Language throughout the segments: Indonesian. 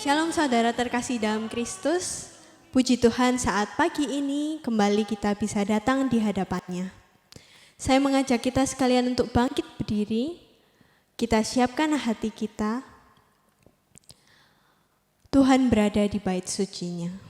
Shalom saudara terkasih dalam Kristus. Puji Tuhan saat pagi ini kembali kita bisa datang di hadapannya. Saya mengajak kita sekalian untuk bangkit berdiri. Kita siapkan hati kita. Tuhan berada di bait sucinya.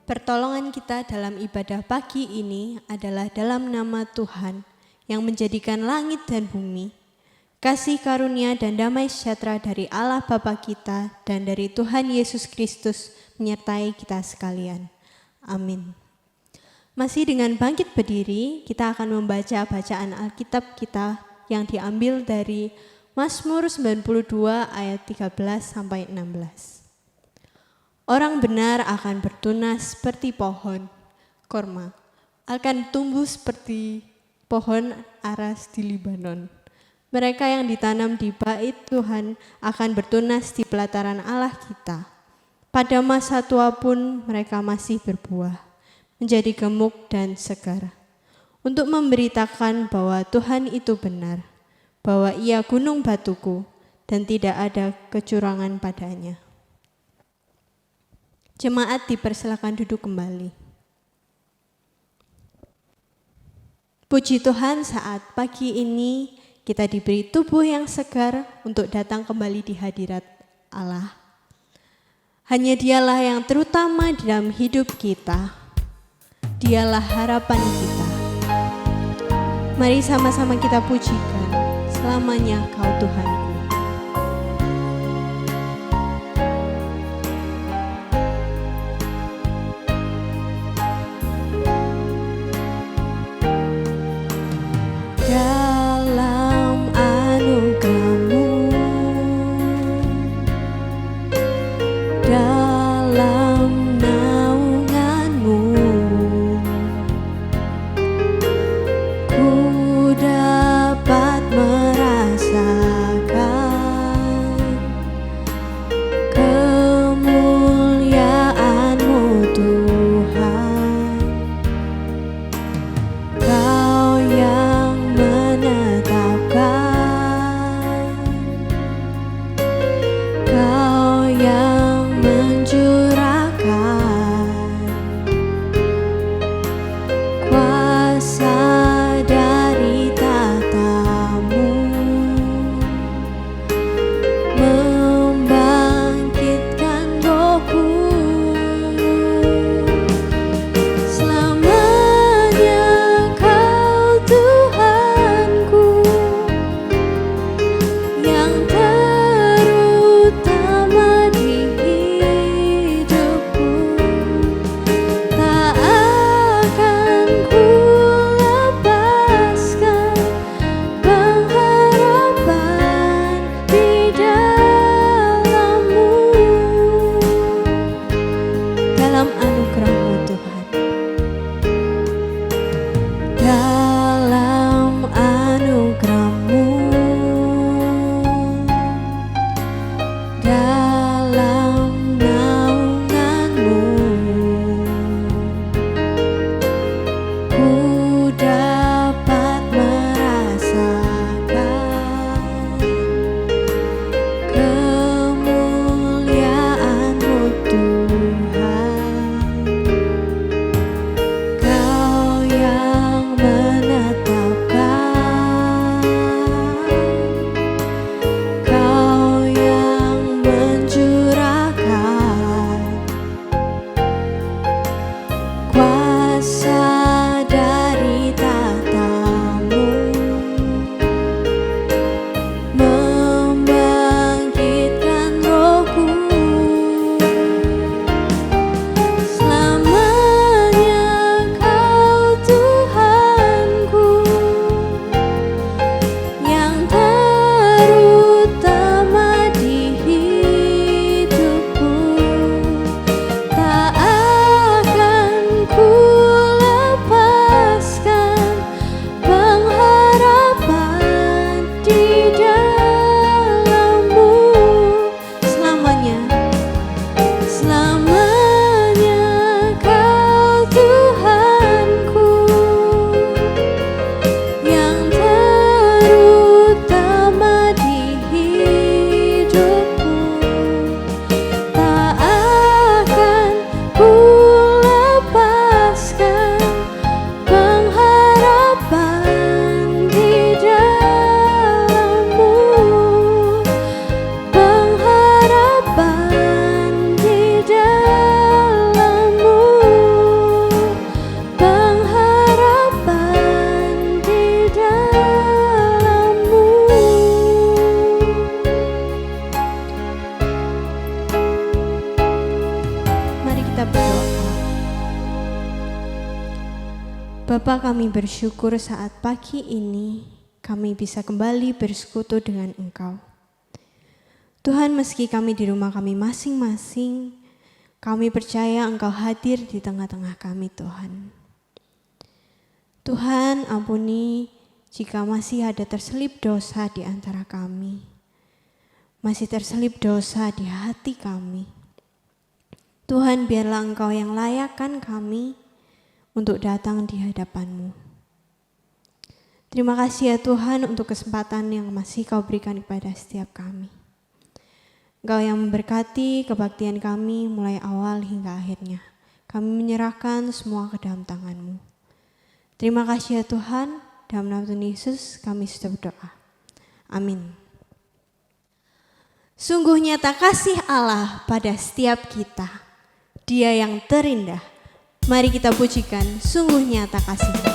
Pertolongan kita dalam ibadah pagi ini adalah dalam nama Tuhan yang menjadikan langit dan bumi, kasih karunia dan damai sejahtera dari Allah Bapa kita dan dari Tuhan Yesus Kristus menyertai kita sekalian. Amin. Masih dengan bangkit berdiri, kita akan membaca bacaan Alkitab kita yang diambil dari Mazmur 92 ayat 13 sampai 16. Orang benar akan bertunas seperti pohon korma, akan tumbuh seperti pohon aras di Libanon. Mereka yang ditanam di bait Tuhan akan bertunas di pelataran Allah kita. Pada masa tua pun mereka masih berbuah, menjadi gemuk dan segar. Untuk memberitakan bahwa Tuhan itu benar, bahwa Ia gunung batuku dan tidak ada kecurangan padanya. Jemaat dipersilakan duduk kembali. Puji Tuhan saat pagi ini kita diberi tubuh yang segar untuk datang kembali di hadirat Allah. Hanya Dialah yang terutama di dalam hidup kita. Dialah harapan kita. Mari sama-sama kita pujikan. Selamanya Kau Tuhanku. Dalam anugerah-Mu, dalam naungan-Mu, ku dapat merasakan kemuliaan-Mu Tuhan. Kau yang menetapkan, Kau yang mencurahkan kuasa dari tahta-Mu, membangkitkan rohku. Selamanya Kau Tuhanku, yang terutama di hidupku. Tak akan ku lepaskan pengharapan di dalam-Mu. Dalam anugerah-Mu Tuhan, dalam anugerah-Mu, dalam naungan-Mu, ku dapat merasakan kemuliaan-Mu Tuhan. Bapa, kami bersyukur saat pagi ini kami bisa kembali bersekutu dengan Engkau. Tuhan, meski kami di rumah kami masing-masing, kami percaya Engkau hadir di tengah-tengah kami, Tuhan. Tuhan, ampuni jika masih ada terselip dosa di antara kami. Masih terselip dosa di hati kami. Tuhan, biarlah Engkau yang layakkan kami untuk datang di hadapan-Mu. Terima kasih ya Tuhan untuk kesempatan yang masih Kau berikan kepada setiap kami. Engkau yang memberkati kebaktian kami mulai awal hingga akhirnya. Kami menyerahkan semua ke dalam tangan-Mu. Terima kasih ya Tuhan, dalam nama Tuhan Yesus kami sudah berdoa. Amin. Sungguh nyata kasih Allah pada setiap kita. Dia yang terindah. Mari kita pujikan, sungguh nyata kasih-Nya.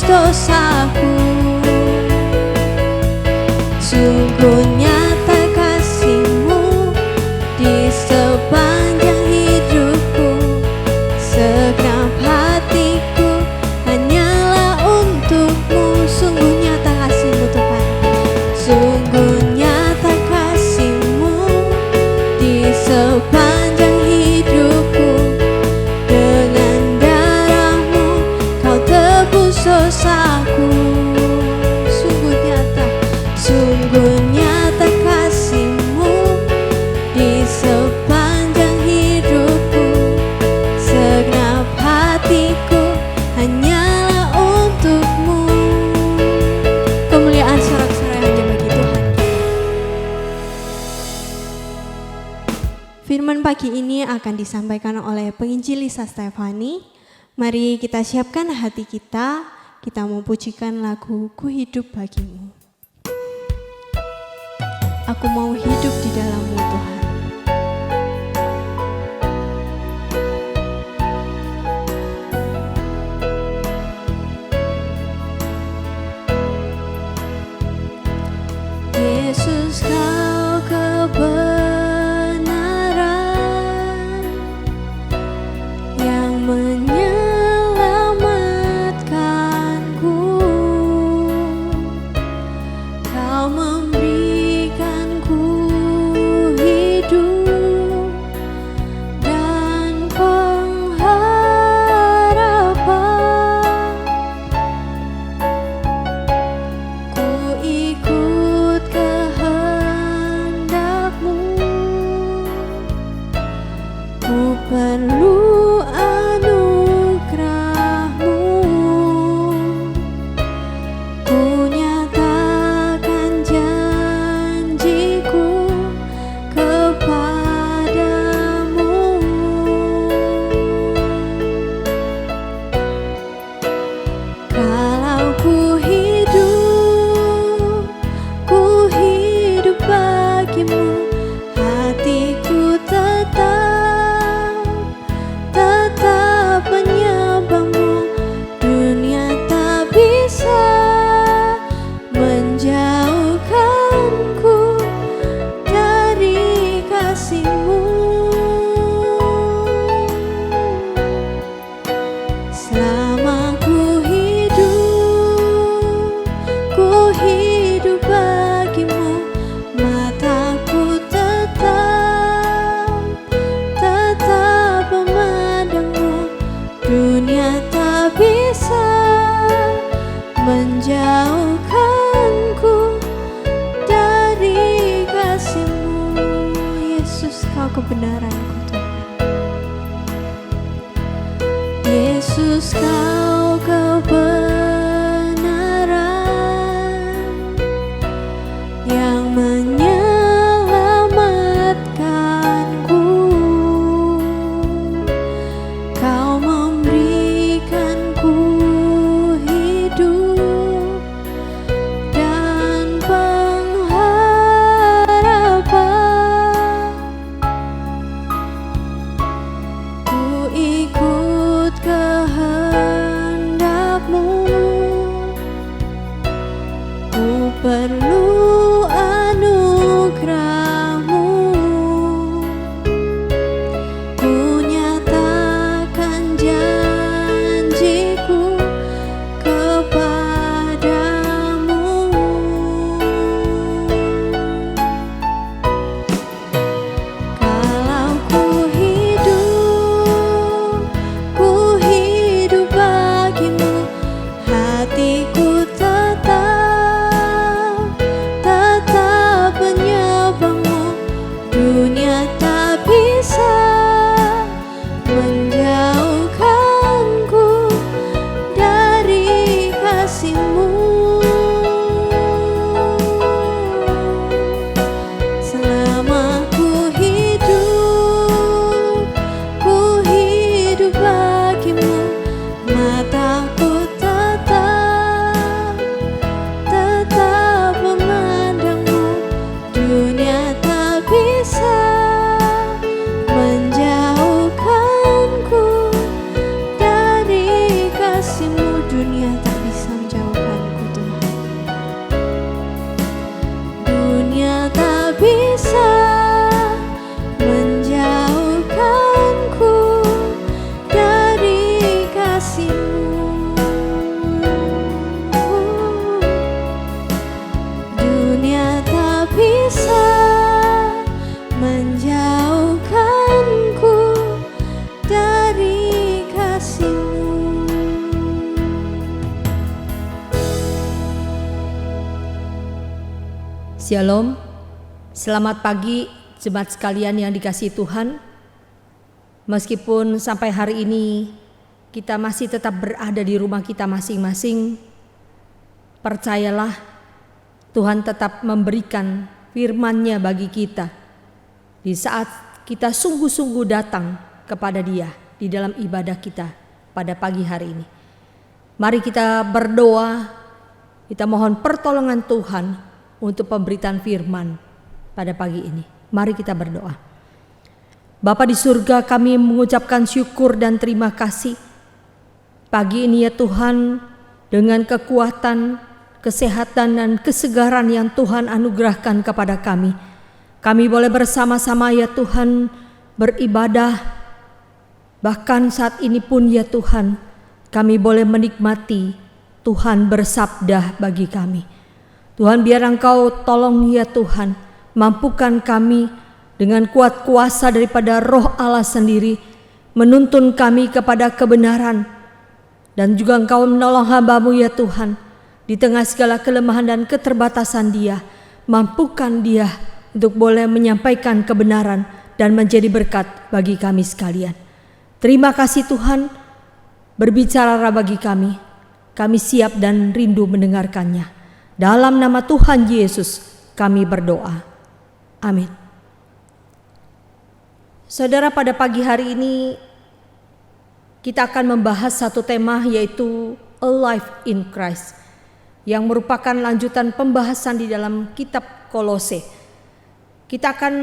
Dosaku, sungguh nyata kasih-Mu di sepanjang hidupku, segenap hatiku hanyalah untuk-Mu. Sungguh nyata kasih-Mu Tuhan, sungguh nyata kasih-Mu di sepanjang hidupku, dengan darah-Mu Kau tebus dosaku. Sungguh nyata kasih-Mu di sepanjang hidupku, segenap hatiku hanyalah untuk-Mu. Kemuliaan sorak-sorai hanya bagi Tuhan. Firman pagi ini akan disampaikan oleh penginjil Lisa Stefani. Mari kita siapkan hati kita kita memujikan lagu Ku Hidup Bagimu. Aku mau hidup di dalam-Mu Tuhan. Yesus, Kau kebenaran yang menyelamatkanku. Kau memberikanku hidup dan pengharapan. Ku ikut kehendak-Mu, ku perlu anugerah-Mu. Ku nyatakan janjiku kepadamu. Kalau ku hidup bagimu, hatiku tetap menyembah-Mu. Dunia tak bisa menjauhkanku dari kasih-Mu. Selama ku hidup bagimu, mataku tetap memandang-Mu. Dunia tak bisa menjauhkanku dari kasih-Mu. Yesus, Kau kebenaranku Tuhan. Yesus, Kau kebenaran yang menyelamatkanku. Kau memberikanku hidup dan pengharapan. Ku ikut kehendak-Mu, ku perlu anugerah-Mu. Ku nyatakan janjiku kepadamu. Kalau ku hidup bagimu, hatiku tetap menyembah-Mu. Dunia tak bisa menjauhkanku dari kasih-Mu. Selama ku hidup bagimu, mataku tetap memandang-Mu. Dunia tak bisa menjauhkanku dari kasih-Mu. Dunia tak bisa menjauhkanku Tuhan. Dunia tak bisa menjauhkanku dari kasih-Mu. Dunia tak bisa menjauhkanku dari kasih-Mu. Shalom, selamat pagi jemaat sekalian yang dikasihi Tuhan. Meskipun sampai hari ini kita masih tetap berada di rumah kita masing-masing, percayalah Tuhan tetap memberikan firman-Nya bagi kita di saat kita sungguh-sungguh datang kepada Dia di dalam ibadah kita pada pagi hari ini. Mari kita berdoa, kita mohon pertolongan Tuhan untuk pemberitaan firman pada pagi ini. Mari kita berdoa. Bapa di surga, kami mengucapkan syukur dan terima kasih pagi ini ya Tuhan, dengan kekuatan, kesehatan dan kesegaran yang Tuhan anugerahkan kepada kami. Kami boleh bersama-sama ya Tuhan beribadah. Bahkan saat ini pun ya Tuhan, kami boleh menikmati Tuhan bersabda bagi kami. Tuhan, biar Engkau tolong ya Tuhan, mampukan kami dengan kuat kuasa daripada Roh Allah sendiri, menuntun kami kepada kebenaran. Dan juga Engkau menolong hamba-Mu ya Tuhan, di tengah segala kelemahan dan keterbatasan dia, mampukan dia untuk boleh menyampaikan kebenaran dan menjadi berkat bagi kami sekalian. Terima kasih Tuhan, berbicara bagi kami. Kami siap dan rindu mendengarkannya. Dalam nama Tuhan Yesus kami berdoa. Amin. Saudara, pada pagi hari ini kita akan membahas satu tema, yaitu Alive in Christ, yang merupakan lanjutan pembahasan di dalam kitab Kolose. Kita akan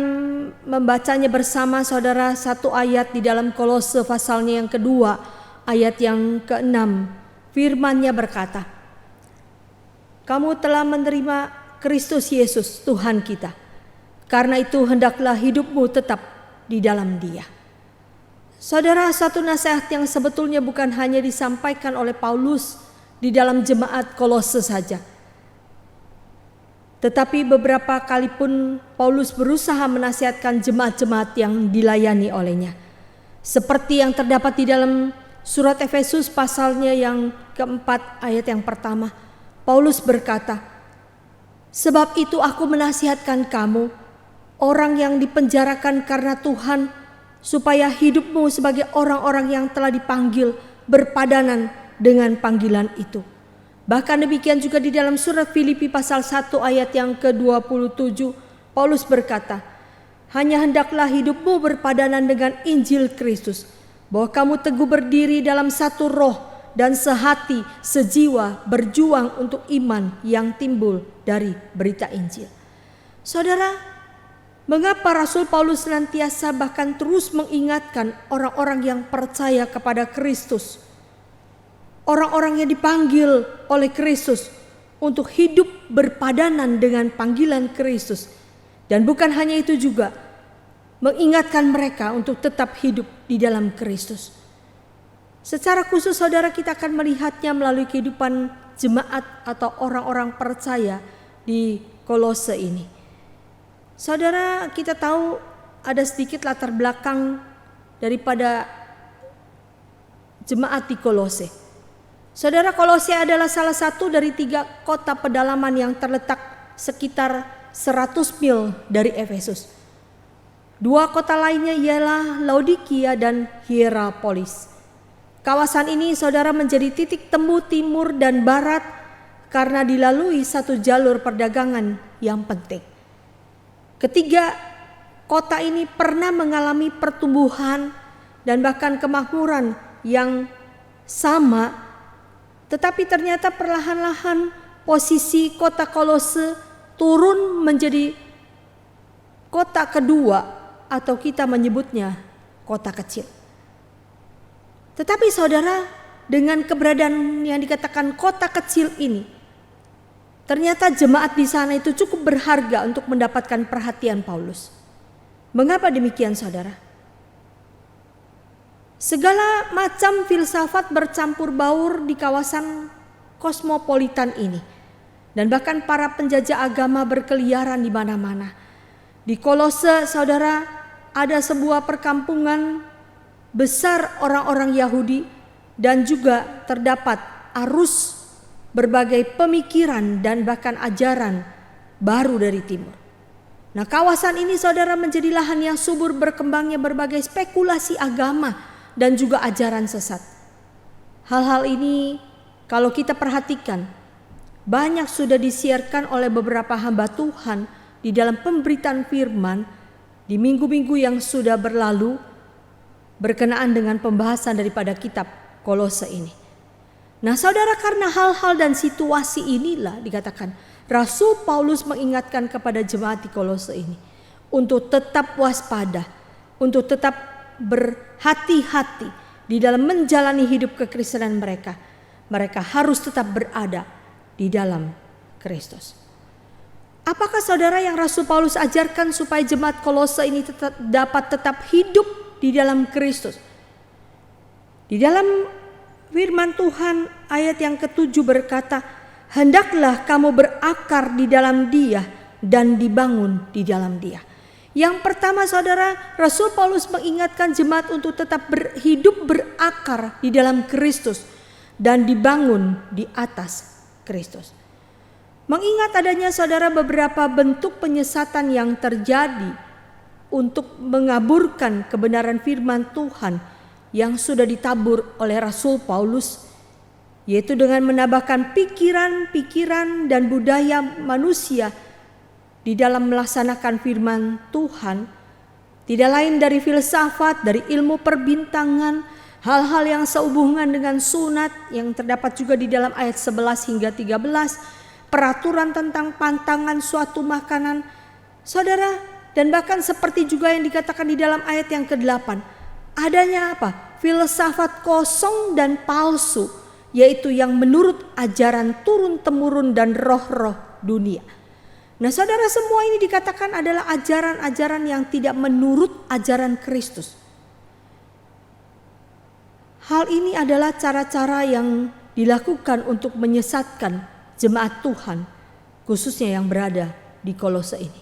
membacanya bersama saudara, satu ayat di dalam Kolose pasalnya yang kedua, ayat yang ke-6. Firman-Nya berkata, "Kamu telah menerima Kristus Yesus Tuhan kita. Karena itu hendaklah hidupmu tetap di dalam Dia." Saudara, satu nasihat yang sebetulnya bukan hanya disampaikan oleh Paulus di dalam jemaat Kolose saja. Tetapi beberapa kali pun Paulus berusaha menasihatkan jemaat-jemaat yang dilayani olehnya. Seperti yang terdapat di dalam surat Efesus pasalnya yang keempat ayat yang pertama. Paulus berkata, "Sebab itu aku menasihatkan kamu, orang yang dipenjarakan karena Tuhan, supaya hidupmu sebagai orang-orang yang telah dipanggil berpadanan dengan panggilan itu." Bahkan demikian juga di dalam surat Filipi pasal 1 ayat yang ke-27, Paulus berkata, "Hanya hendaklah hidupmu berpadanan dengan Injil Kristus, bahwa kamu teguh berdiri dalam satu roh dan sehati, sejiwa berjuang untuk iman yang timbul dari berita Injil." Saudara, mengapa Rasul Paulus senantiasa bahkan terus mengingatkan orang-orang yang percaya kepada Kristus, orang-orang yang dipanggil oleh Kristus untuk hidup berpadanan dengan panggilan Kristus, dan bukan hanya itu juga mengingatkan mereka untuk tetap hidup di dalam Kristus. Secara khusus saudara, kita akan melihatnya melalui kehidupan jemaat atau orang-orang percaya di Kolose ini. Saudara, kita tahu ada sedikit latar belakang daripada jemaat di Kolose. Saudara, Kolose adalah salah satu dari 3 kota pedalaman yang terletak sekitar 100 mil dari Efesus. 2 kota lainnya ialah Laodikia dan Hierapolis. Kawasan ini saudara menjadi titik temu timur dan barat karena dilalui satu jalur perdagangan yang penting. Ketiga kota ini pernah mengalami pertumbuhan dan bahkan kemakmuran yang sama, tetapi ternyata perlahan-lahan posisi kota Kolose turun menjadi kota kedua, atau kita menyebutnya kota kecil. Tetapi saudara, dengan keberadaan yang dikatakan kota kecil ini, ternyata jemaat di sana itu cukup berharga untuk mendapatkan perhatian Paulus. Mengapa demikian saudara? Segala macam filsafat bercampur baur di kawasan kosmopolitan ini, dan bahkan para penjajah agama berkeliaran di mana-mana. Di Kolose saudara, ada sebuah perkampungan besar orang-orang Yahudi, dan juga terdapat arus berbagai pemikiran dan bahkan ajaran baru dari timur. Nah, kawasan ini saudara menjadi lahan yang subur berkembangnya berbagai spekulasi agama dan juga ajaran sesat. Hal-hal ini kalau kita perhatikan, banyak sudah disiarkan oleh beberapa hamba Tuhan di dalam pemberitaan firman di minggu-minggu yang sudah berlalu berkenaan dengan pembahasan daripada kitab Kolose ini. Nah saudara, karena hal-hal dan situasi inilah dikatakan Rasul Paulus mengingatkan kepada jemaat di Kolose ini untuk tetap waspada, untuk tetap berhati-hati di dalam menjalani hidup kekristenan mereka. Mereka harus tetap berada di dalam Kristus. Apakah saudara yang Rasul Paulus ajarkan supaya jemaat Kolose ini dapat tetap hidup di dalam Kristus? Di dalam firman Tuhan ayat yang ke-7 berkata, hendaklah kamu berakar di dalam Dia dan dibangun di dalam Dia. Yang pertama saudara, Rasul Paulus mengingatkan jemaat untuk tetap hidup berakar di dalam Kristus dan dibangun di atas Kristus. Mengingat adanya saudara beberapa bentuk penyesatan yang terjadi untuk mengaburkan kebenaran firman Tuhan yang sudah ditabur oleh Rasul Paulus, yaitu dengan menambahkan pikiran-pikiran dan budaya manusia di dalam melaksanakan firman Tuhan, tidak lain dari filsafat, dari ilmu perbintangan, hal-hal yang sehubungan dengan sunat yang terdapat juga di dalam ayat 11 hingga 13, peraturan tentang pantangan suatu makanan, saudara, dan bahkan seperti juga yang dikatakan di dalam ayat yang ke-8, adanya apa? Filsafat kosong dan palsu, yaitu yang menurut ajaran turun-temurun dan roh-roh dunia. Nah saudara, semua ini dikatakan adalah ajaran-ajaran yang tidak menurut ajaran Kristus. Hal ini adalah cara-cara yang dilakukan untuk menyesatkan jemaat Tuhan, khususnya yang berada di Kolose ini,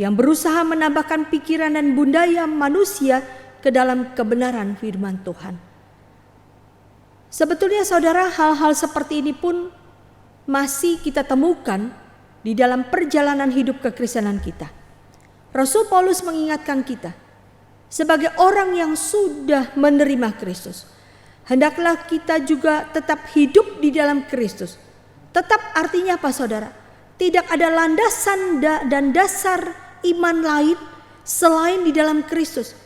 yang berusaha menambahkan pikiran dan budaya manusia ke dalam kebenaran firman Tuhan. Sebetulnya saudara, hal-hal seperti ini pun masih kita temukan di dalam perjalanan hidup kekristenan kita. Rasul Paulus mengingatkan kita sebagai orang yang sudah menerima Kristus, hendaklah kita juga tetap hidup di dalam Kristus. Tetap artinya apa saudara? Tidak ada landasan dan dasar iman lain selain di dalam Kristus.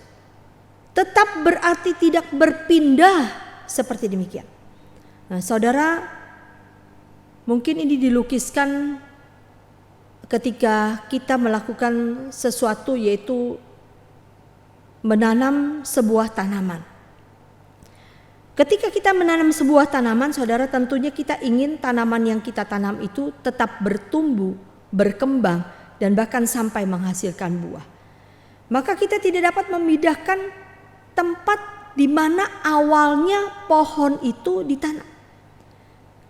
Tetap berarti tidak berpindah seperti demikian. Nah saudara, mungkin ini dilukiskan ketika kita melakukan sesuatu, yaitu menanam sebuah tanaman. Ketika kita menanam sebuah tanaman, saudara, tentunya kita ingin tanaman yang kita tanam itu tetap bertumbuh, berkembang, dan bahkan sampai menghasilkan buah. Maka kita tidak dapat memindahkan tempat di mana awalnya pohon itu ditanam.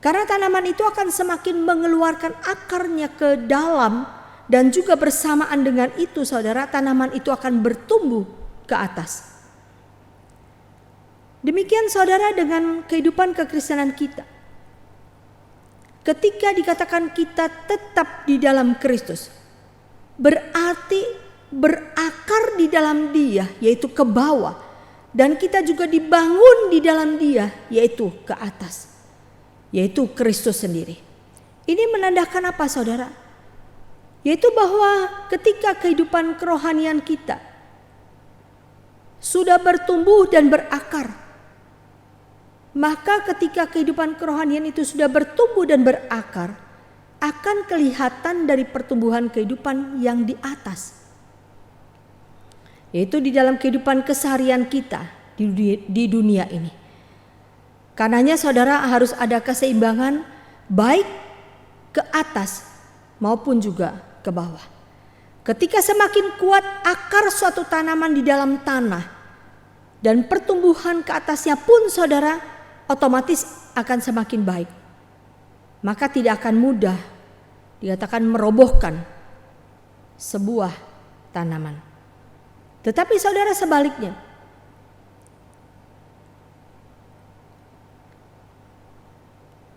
Karena tanaman itu akan semakin mengeluarkan akarnya ke dalam, dan juga bersamaan dengan itu saudara, tanaman itu akan bertumbuh ke atas. Demikian saudara dengan kehidupan kekristenan kita. Ketika dikatakan kita tetap di dalam Kristus, berarti berakar di dalam Dia, yaitu ke bawah. Dan kita juga dibangun di dalam Dia, yaitu ke atas, yaitu Kristus sendiri. Ini menandakan apa saudara? Yaitu bahwa ketika kehidupan kerohanian kita sudah bertumbuh dan berakar, maka ketika kehidupan kerohanian itu sudah bertumbuh dan berakar, akan kelihatan dari pertumbuhan kehidupan yang di atas, yaitu di dalam kehidupan keseharian kita di dunia ini. Karenanya saudara, harus ada keseimbangan baik ke atas maupun juga ke bawah. Ketika semakin kuat akar suatu tanaman di dalam tanah dan pertumbuhan ke atasnya pun saudara, otomatis akan semakin baik. Maka tidak akan mudah dikatakan merobohkan sebuah tanaman. Tetapi saudara, sebaliknya,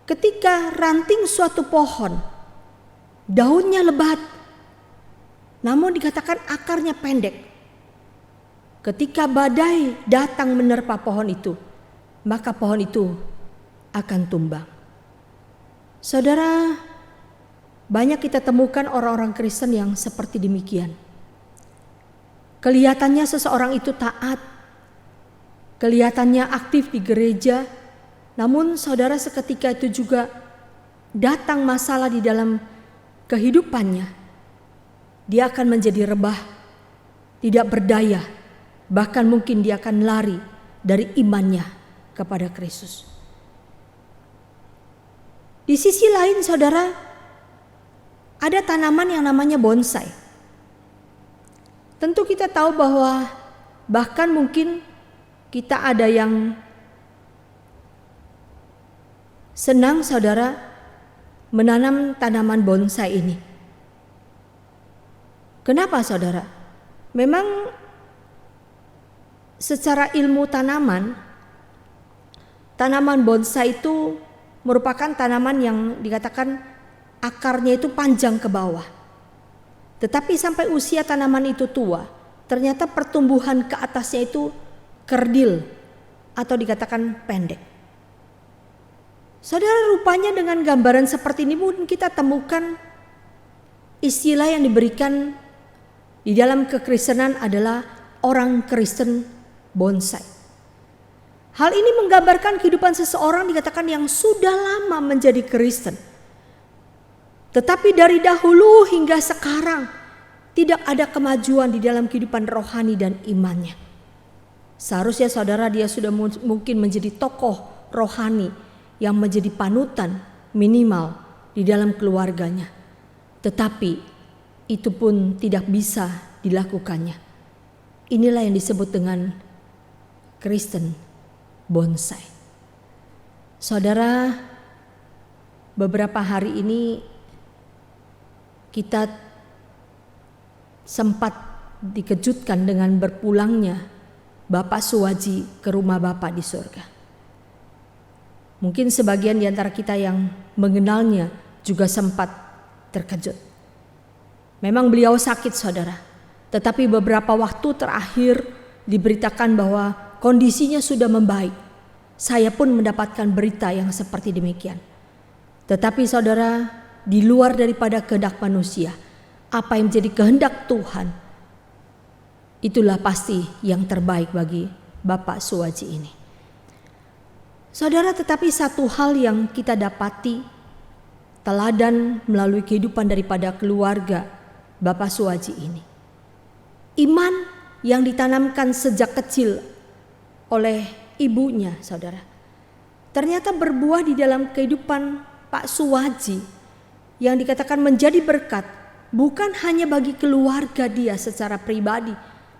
ketika ranting suatu pohon daunnya lebat, namun dikatakan akarnya pendek, ketika badai datang menerpa pohon itu, maka pohon itu akan tumbang. Saudara, banyak kita temukan orang-orang Kristen yang seperti demikian. Kelihatannya seseorang itu taat, kelihatannya aktif di gereja, Namun saudara, seketika itu juga datang masalah di dalam kehidupannya. Dia akan menjadi rebah, tidak berdaya, bahkan mungkin dia akan lari dari imannya kepada Kristus. Di sisi lain saudara, ada tanaman yang namanya bonsai. Tentu kita tahu bahwa bahkan mungkin kita ada yang senang saudara menanam tanaman bonsai ini. Kenapa saudara? Memang secara ilmu tanaman bonsai itu merupakan tanaman yang dikatakan akarnya itu panjang ke bawah. Tetapi sampai usia tanaman itu tua, ternyata pertumbuhan ke atasnya itu kerdil atau dikatakan pendek. Saudara, rupanya dengan gambaran seperti ini mungkin kita temukan istilah yang diberikan di dalam kekristenan adalah orang Kristen bonsai. Hal ini menggambarkan kehidupan seseorang dikatakan yang sudah lama menjadi Kristen. Tetapi dari dahulu hingga sekarang tidak ada kemajuan di dalam kehidupan rohani dan imannya. Seharusnya saudara dia sudah mungkin menjadi tokoh rohani yang menjadi panutan minimal di dalam keluarganya. Tetapi itu pun tidak bisa dilakukannya. Inilah yang disebut dengan Kristen bonsai. Saudara, beberapa hari ini kita sempat dikejutkan dengan berpulangnya Bapak Suwaji ke rumah Bapak di surga. Mungkin sebagian di antara kita yang mengenalnya juga sempat terkejut. Memang beliau sakit saudara, tetapi beberapa waktu terakhir diberitakan bahwa kondisinya sudah membaik. Saya pun mendapatkan berita yang seperti demikian. Tetapi saudara, di luar daripada kehendak manusia, apa yang menjadi kehendak Tuhan, itulah pasti yang terbaik bagi Bapak Suwaji ini. Saudara, tetapi satu hal yang kita dapati teladan melalui kehidupan daripada keluarga Bapak Suwaji ini. Iman yang ditanamkan sejak kecil oleh ibunya saudara, ternyata berbuah di dalam kehidupan Pak Suwaji yang dikatakan menjadi berkat bukan hanya bagi keluarga dia secara pribadi,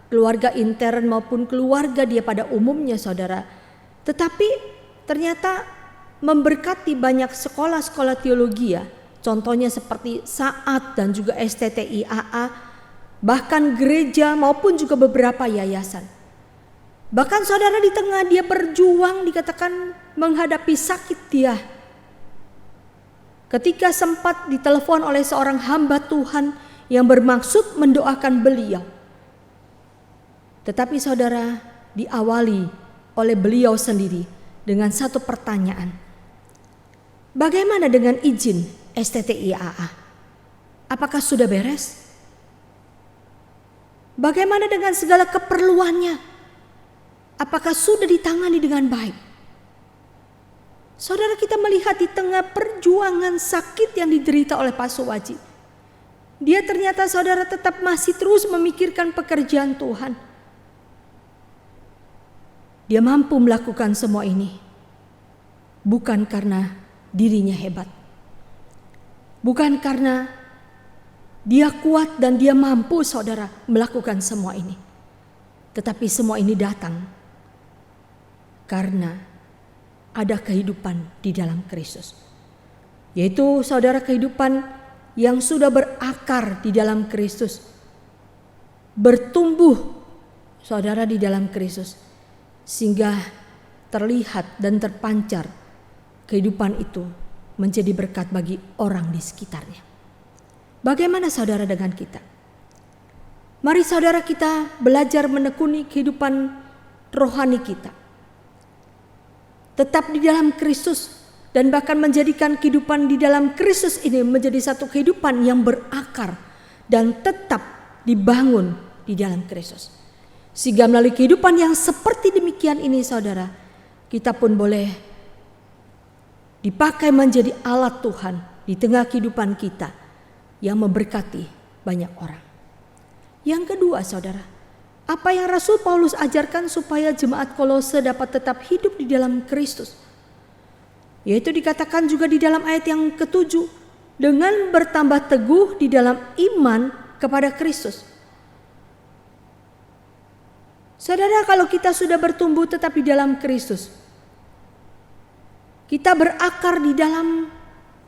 keluarga intern maupun keluarga dia pada umumnya saudara, tetapi ternyata memberkati banyak sekolah-sekolah teologi ya, contohnya seperti Saat dan juga STTIAA, bahkan gereja maupun juga beberapa yayasan. Bahkan saudara, di tengah dia berjuang dikatakan menghadapi sakit dia, ketika sempat ditelepon oleh seorang hamba Tuhan yang bermaksud mendoakan beliau. Tetapi saudara, diawali oleh beliau sendiri dengan satu pertanyaan. Bagaimana dengan izin STTIAA? Apakah sudah beres? Bagaimana dengan segala keperluannya? Apakah sudah ditangani dengan baik? Saudara, kita melihat di tengah perjuangan sakit yang diderita oleh Pak Suwaji, dia ternyata saudara tetap masih terus memikirkan pekerjaan Tuhan. Dia mampu melakukan semua ini bukan karena dirinya hebat, bukan karena dia kuat dan dia mampu saudara melakukan semua ini, tetapi semua ini datang karena ada kehidupan di dalam Kristus, yaitu saudara kehidupan yang sudah berakar di dalam Kristus, bertumbuh saudara di dalam Kristus, sehingga terlihat dan terpancar kehidupan itu menjadi berkat bagi orang di sekitarnya. Bagaimana saudara dengan kita? Mari saudara kita belajar menekuni kehidupan rohani kita, tetap di dalam Kristus, dan bahkan menjadikan kehidupan di dalam Kristus ini menjadi satu kehidupan yang berakar dan tetap dibangun di dalam Kristus. Sehingga melalui kehidupan yang seperti demikian ini saudara, kita pun boleh dipakai menjadi alat Tuhan di tengah kehidupan kita yang memberkati banyak orang. Yang kedua, saudara, apa yang Rasul Paulus ajarkan supaya jemaat Kolose dapat tetap hidup di dalam Kristus? Yaitu dikatakan juga di dalam ayat yang ke-7, dengan bertambah teguh di dalam iman kepada Kristus. Saudara, kalau kita sudah bertumbuh tetap di dalam Kristus, kita berakar di dalam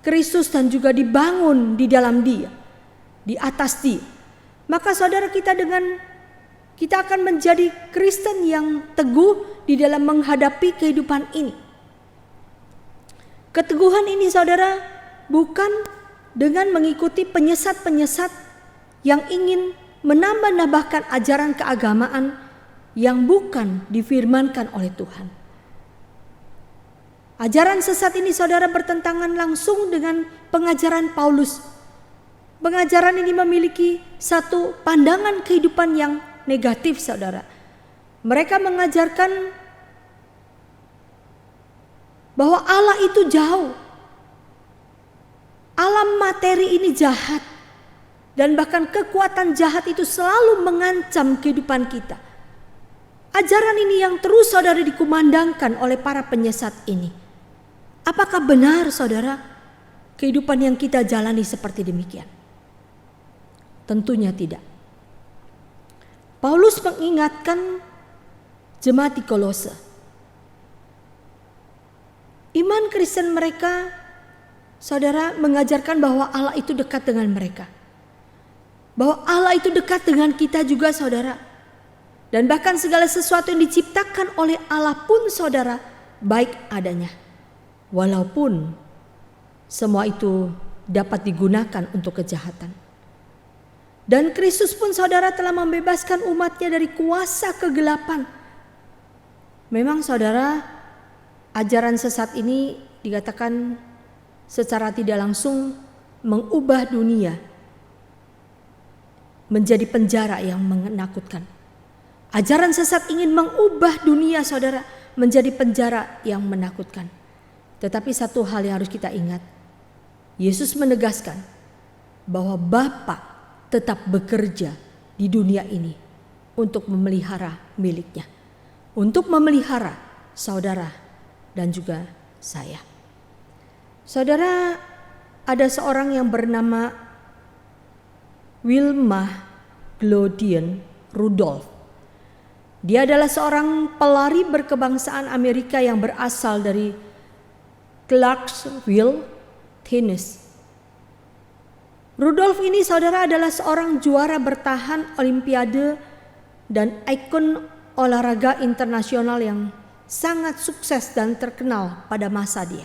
Kristus dan juga dibangun di dalam Dia, di atas Dia, maka saudara, kita akan menjadi Kristen yang teguh di dalam menghadapi kehidupan ini. Keteguhan ini, saudara, bukan dengan mengikuti penyesat-penyesat yang ingin menambah-nambahkan ajaran keagamaan yang bukan difirmankan oleh Tuhan. Ajaran sesat ini, saudara, bertentangan langsung dengan pengajaran Paulus. Pengajaran ini memiliki satu pandangan kehidupan yang negatif, saudara. Mereka mengajarkan bahwa Allah itu jauh. Alam materi ini jahat. Dan bahkan kekuatan jahat itu selalu mengancam kehidupan kita. Ajaran ini yang terus, saudara, dikumandangkan oleh para penyesat ini. Apakah benar, saudara, kehidupan yang kita jalani seperti demikian? Tentunya tidak. Paulus mengingatkan jemaat di Kolose. Iman Kristen mereka, saudara, mengajarkan bahwa Allah itu dekat dengan mereka. Bahwa Allah itu dekat dengan kita juga, saudara. Dan bahkan segala sesuatu yang diciptakan oleh Allah pun, saudara, baik adanya. Walaupun semua itu dapat digunakan untuk kejahatan. Dan Kristus pun, saudara, telah membebaskan umatnya dari kuasa kegelapan. Memang, saudara, ajaran sesat ini dikatakan secara tidak langsung mengubah dunia menjadi penjara yang menakutkan. Ajaran sesat ingin mengubah dunia, saudara, menjadi penjara yang menakutkan. Tetapi satu hal yang harus kita ingat, Yesus menegaskan bahwa Bapa tetap bekerja di dunia ini untuk memelihara miliknya, untuk memelihara saudara dan juga saya. Saudara, ada seorang yang bernama Wilma Glodian Rudolph. Dia adalah seorang pelari berkebangsaan Amerika yang berasal dari Clarksville, Tennessee. Rudolph ini, saudara, adalah seorang juara bertahan Olimpiade dan ikon olahraga internasional yang sangat sukses dan terkenal pada masa dia.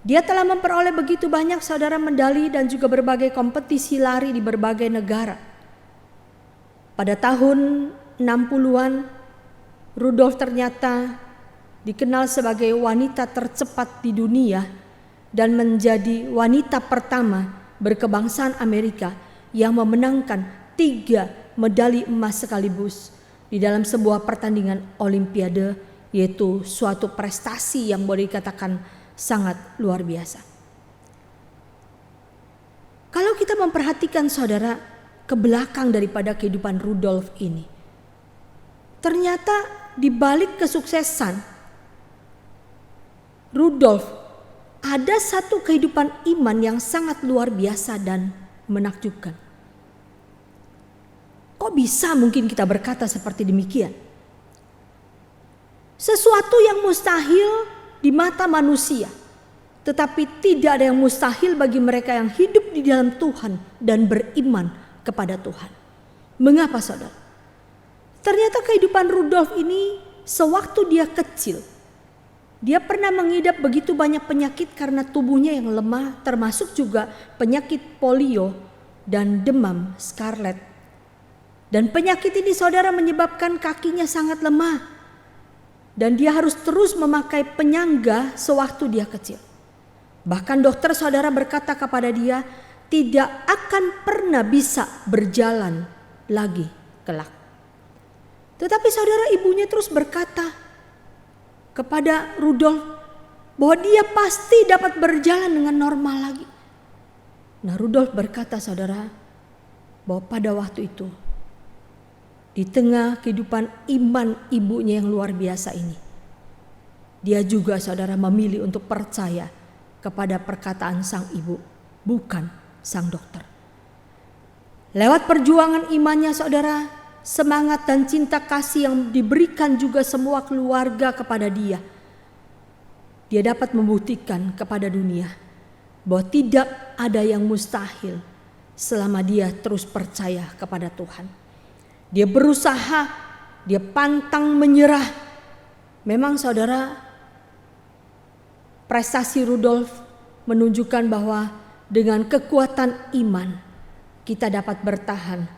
Dia telah memperoleh begitu banyak, saudara, medali dan juga berbagai kompetisi lari di berbagai negara. Pada tahun 60-an, Rudolph ternyata dikenal sebagai wanita tercepat di dunia dan menjadi wanita pertama berkebangsaan Amerika yang memenangkan 3 medali emas sekaligus di dalam sebuah pertandingan Olimpiade, yaitu suatu prestasi yang boleh dikatakan sangat luar biasa. Kalau kita memperhatikan, saudara, ke belakang daripada kehidupan Rudolph ini, ternyata di balik kesuksesan Rudolph ada satu kehidupan iman yang sangat luar biasa dan menakjubkan. Kok bisa mungkin kita berkata seperti demikian? Sesuatu yang mustahil di mata manusia, tetapi tidak ada yang mustahil bagi mereka yang hidup di dalam Tuhan dan beriman kepada Tuhan. Mengapa, saudara? Ternyata kehidupan Rudolph ini sewaktu dia kecil, dia pernah mengidap begitu banyak penyakit karena tubuhnya yang lemah, termasuk juga penyakit polio dan demam scarlet. Dan penyakit ini, saudara, menyebabkan kakinya sangat lemah. Dan dia harus terus memakai penyangga sewaktu dia kecil. Bahkan dokter, saudara, berkata kepada dia, tidak akan pernah bisa berjalan lagi kelak. Tetapi, saudara, ibunya terus berkata kepada Rudolph, bahwa dia pasti dapat berjalan dengan normal lagi. Nah, Rudolf berkata, saudara, bahwa pada waktu itu, di tengah kehidupan iman ibunya yang luar biasa ini, dia juga, saudara, memilih untuk percaya kepada perkataan sang ibu, bukan sang dokter. Lewat perjuangan imannya, saudara, semangat dan cinta kasih yang diberikan juga semua keluarga kepada dia, dia dapat membuktikan kepada dunia bahwa tidak ada yang mustahil selama dia terus percaya kepada Tuhan. Dia berusaha, dia pantang menyerah. Memang, saudara, prestasi Rudolf menunjukkan bahwa dengan kekuatan iman kita dapat bertahan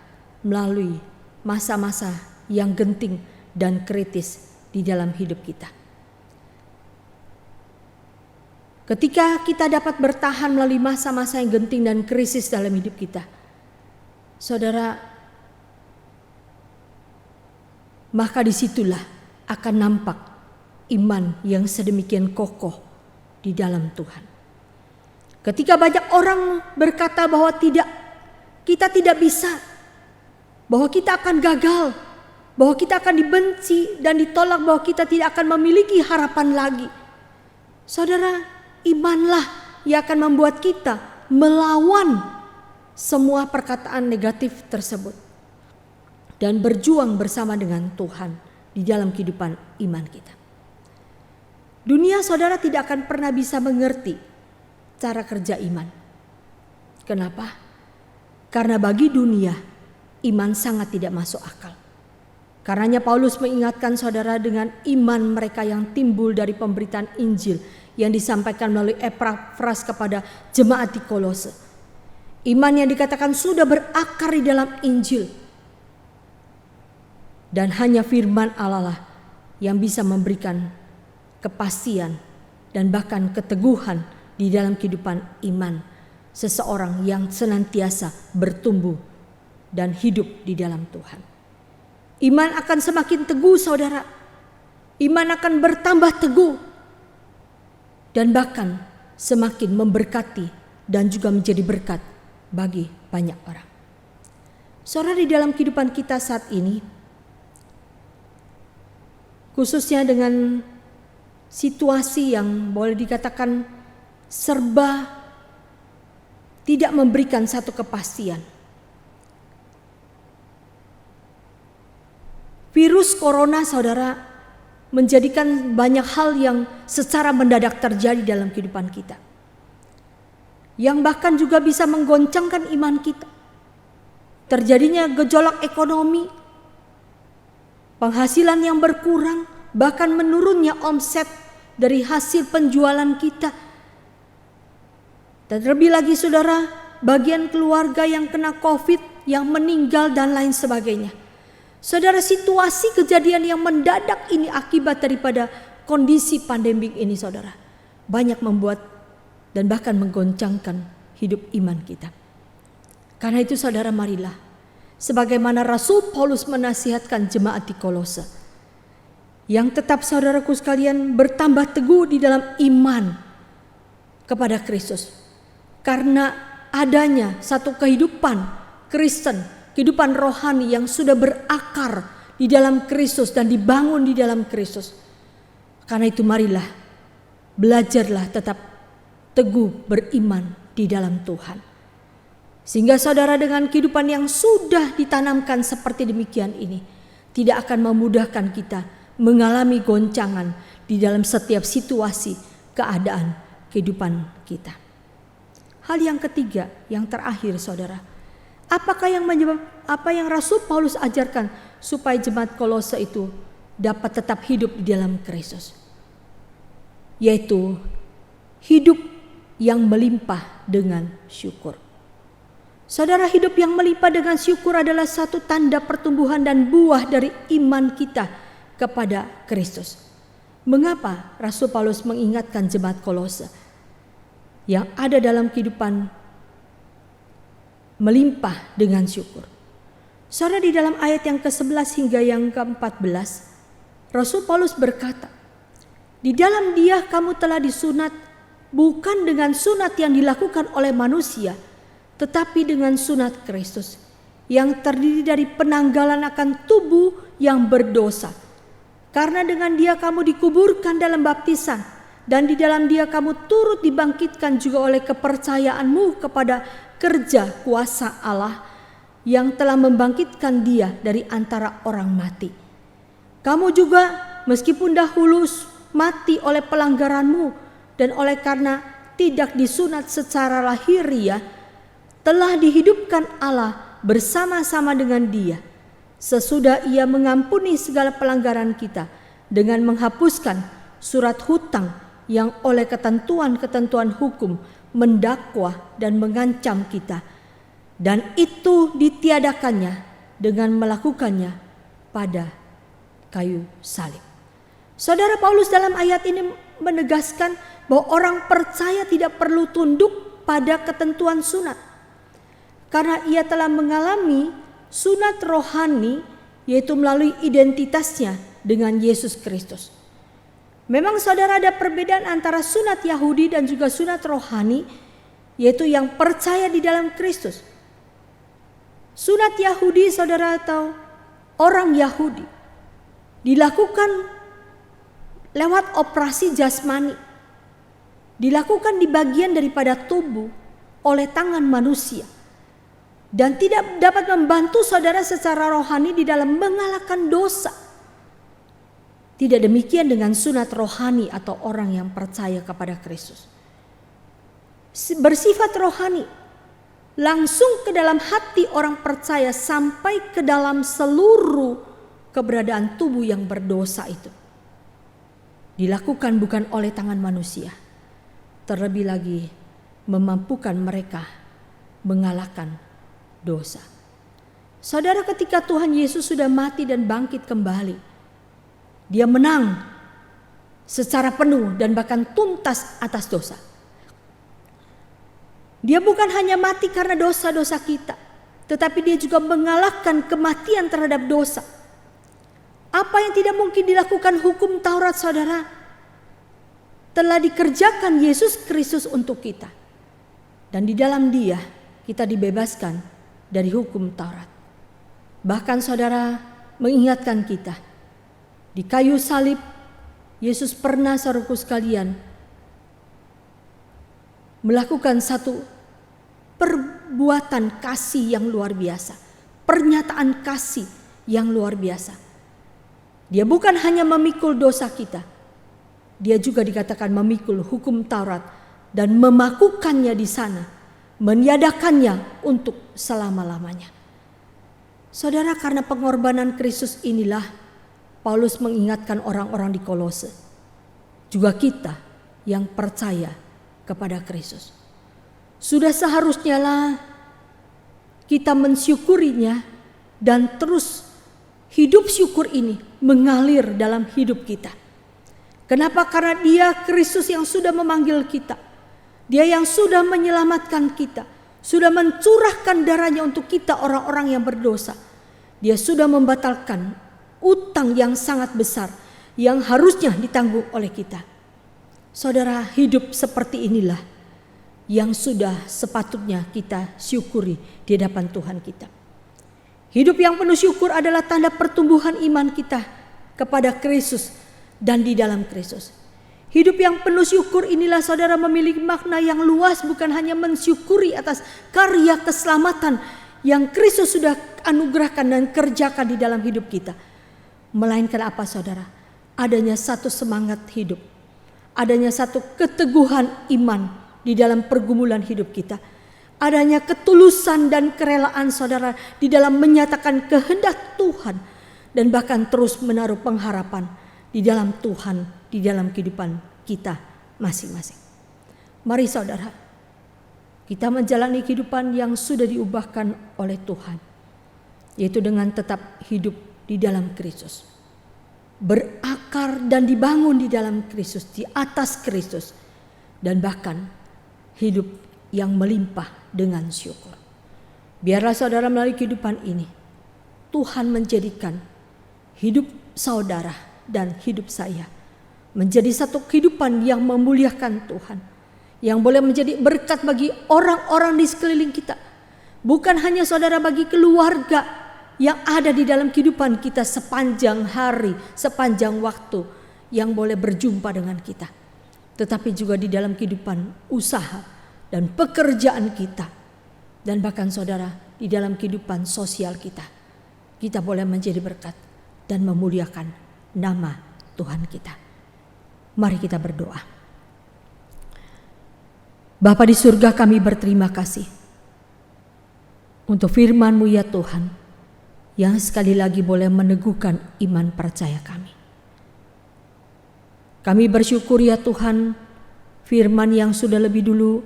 melalui masa-masa yang genting dan kritis di dalam hidup kita. Ketika kita dapat bertahan melalui masa-masa yang genting dan krisis dalam hidup kita, saudara, maka disitulah akan nampak iman yang sedemikian kokoh di dalam Tuhan. Ketika banyak orang berkata bahwa kita tidak bisa, bahwa kita akan gagal, bahwa kita akan dibenci dan ditolak, bahwa kita tidak akan memiliki harapan lagi, saudara, imanlah yang akan membuat kita melawan semua perkataan negatif tersebut dan berjuang bersama dengan Tuhan di dalam kehidupan iman kita. Dunia, saudara, tidak akan pernah bisa mengerti cara kerja iman. Kenapa? Karena bagi dunia, iman sangat tidak masuk akal. Karenanya Paulus mengingatkan, saudara, dengan iman mereka yang timbul dari pemberitaan Injil yang disampaikan melalui Epafras kepada jemaat di Kolose. Iman yang dikatakan sudah berakar di dalam Injil. Dan hanya firman Allah lah yang bisa memberikan kepastian dan bahkan keteguhan di dalam kehidupan iman seseorang yang senantiasa bertumbuh dan hidup di dalam Tuhan. Iman akan semakin teguh, saudara. Iman akan bertambah teguh dan bahkan semakin memberkati dan juga menjadi berkat bagi banyak orang. Saudara, di dalam kehidupan kita saat ini, khususnya dengan situasi yang boleh dikatakan serba tidak memberikan satu kepastian. Virus corona, saudara, menjadikan banyak hal yang secara mendadak terjadi dalam kehidupan kita, yang bahkan juga bisa menggoncangkan iman kita. Terjadinya gejolak ekonomi, penghasilan yang berkurang, bahkan menurunnya omset dari hasil penjualan kita. Dan terlebih lagi, saudara, bagian keluarga yang kena COVID, yang meninggal dan lain sebagainya. Saudara, situasi kejadian yang mendadak ini akibat daripada kondisi pandemik ini, saudara, banyak membuat dan bahkan menggoncangkan hidup iman kita. Karena itu, saudara, marilah sebagaimana Rasul Paulus menasihatkan jemaat di Kolose, yang tetap, saudaraku sekalian, bertambah teguh di dalam iman kepada Kristus. Karena adanya satu kehidupan Kristen, kehidupan rohani yang sudah berakar di dalam Kristus dan dibangun di dalam Kristus. Karena itu marilah belajarlah tetap teguh beriman di dalam Tuhan. Sehingga saudara, dengan kehidupan yang sudah ditanamkan seperti demikian ini, tidak akan memudahkan kita mengalami goncangan di dalam setiap situasi keadaan kehidupan kita. Hal yang ketiga, yang terakhir, saudara, apa yang Rasul Paulus ajarkan supaya jemaat Kolose itu dapat tetap hidup di dalam Kristus, yaitu hidup yang melimpah dengan syukur. Saudara, hidup yang melimpah dengan syukur adalah satu tanda pertumbuhan dan buah dari iman kita kepada Kristus. Mengapa Rasul Paulus mengingatkan jemaat Kolose yang ada dalam kehidupan melimpah dengan syukur? Saudara, di dalam ayat yang ke-11 hingga yang ke-14, Rasul Paulus berkata, Di dalam Dia kamu telah disunat, bukan dengan sunat yang dilakukan oleh manusia, tetapi dengan sunat Kristus, yang terdiri dari penanggalan akan tubuh yang berdosa. Karena dengan Dia kamu dikuburkan dalam baptisan, dan di dalam Dia kamu turut dibangkitkan juga oleh kepercayaanmu kepada kerja kuasa Allah yang telah membangkitkan Dia dari antara orang mati. Kamu juga meskipun dahulu mati oleh pelanggaranmu dan oleh karena tidak disunat secara lahiriah, telah dihidupkan Allah bersama-sama dengan Dia sesudah Ia mengampuni segala pelanggaran kita dengan menghapuskan surat hutang yang oleh ketentuan-ketentuan hukum mendakwa dan mengancam kita, dan itu ditiadakannya dengan melakukannya pada kayu salib. Saudara, Paulus dalam ayat ini menegaskan bahwa orang percaya tidak perlu tunduk pada ketentuan sunat, karena ia telah mengalami sunat rohani, yaitu melalui identitasnya dengan Yesus Kristus. Memang saudara, ada perbedaan antara sunat Yahudi dan juga sunat rohani, yaitu yang percaya di dalam Kristus. Sunat Yahudi, saudara, atau orang Yahudi dilakukan lewat operasi jasmani, dilakukan di bagian daripada tubuh oleh tangan manusia, dan tidak dapat membantu saudara secara rohani di dalam mengalahkan dosa. Tidak demikian dengan sunat rohani atau orang yang percaya kepada Kristus. Bersifat rohani, langsung ke dalam hati orang percaya sampai ke dalam seluruh keberadaan tubuh yang berdosa itu. Dilakukan bukan oleh tangan manusia, terlebih lagi memampukan mereka mengalahkan dosa. Saudara, ketika Tuhan Yesus sudah mati dan bangkit kembali, Dia menang secara penuh dan bahkan tuntas atas dosa. Dia bukan hanya mati karena dosa-dosa kita, tetapi Dia juga mengalahkan kematian terhadap dosa. Apa yang tidak mungkin dilakukan hukum Taurat, saudara, telah dikerjakan Yesus Kristus untuk kita. Dan di dalam Dia kita dibebaskan dari hukum Taurat. Bahkan saudara, mengingatkan kita, di kayu salib Yesus pernah, saudaraku sekalian, melakukan satu perbuatan kasih yang luar biasa, pernyataan kasih yang luar biasa. Dia bukan hanya memikul dosa kita, Dia juga dikatakan memikul hukum Taurat dan memakukannya di sana, meniadakannya untuk selama-lamanya. Saudara, karena pengorbanan Kristus inilah Paulus mengingatkan orang-orang di Kolose, juga kita yang percaya kepada Kristus. Sudah seharusnya lah kita mensyukurinya dan terus hidup syukur ini mengalir dalam hidup kita. Kenapa? Karena Dia Kristus yang sudah memanggil kita. Dia yang sudah menyelamatkan kita, sudah mencurahkan darahnya untuk kita orang-orang yang berdosa. Dia sudah membatalkan utang yang sangat besar yang harusnya ditanggung oleh kita. Saudara, hidup seperti inilah yang sudah sepatutnya kita syukuri di hadapan Tuhan kita. Hidup yang penuh syukur adalah tanda pertumbuhan iman kita kepada Kristus dan di dalam Kristus. Hidup yang penuh syukur inilah, saudara, memiliki makna yang luas, bukan hanya mensyukuri atas karya keselamatan yang Kristus sudah anugerahkan dan kerjakan di dalam hidup kita. Melainkan apa, saudara? Adanya satu semangat hidup, adanya satu keteguhan iman di dalam pergumulan hidup kita. Adanya ketulusan dan kerelaan, saudara, di dalam menyatakan kehendak Tuhan dan bahkan terus menaruh pengharapan di dalam Tuhan, di dalam kehidupan kita masing-masing. Mari saudara, kita menjalani kehidupan yang sudah diubahkan oleh Tuhan, yaitu dengan tetap hidup di dalam Kristus, berakar dan dibangun di dalam Kristus, di atas Kristus, dan bahkan hidup yang melimpah dengan syukur. Biarlah saudara, melalui kehidupan ini Tuhan menjadikan hidup saudara dan hidup saya menjadi satu kehidupan yang memuliakan Tuhan, yang boleh menjadi berkat bagi orang-orang di sekeliling kita. Bukan hanya saudara, bagi keluarga yang ada di dalam kehidupan kita sepanjang hari, sepanjang waktu, yang boleh berjumpa dengan kita, tetapi juga di dalam kehidupan usaha dan pekerjaan kita, dan bahkan saudara di dalam kehidupan sosial kita. Kita boleh menjadi berkat dan memuliakan nama Tuhan kita. Mari kita berdoa. Bapa di surga, kami berterima kasih untuk firman-Mu ya Tuhan, yang sekali lagi boleh meneguhkan iman percaya kami. Kami bersyukur ya Tuhan, firman yang sudah lebih dulu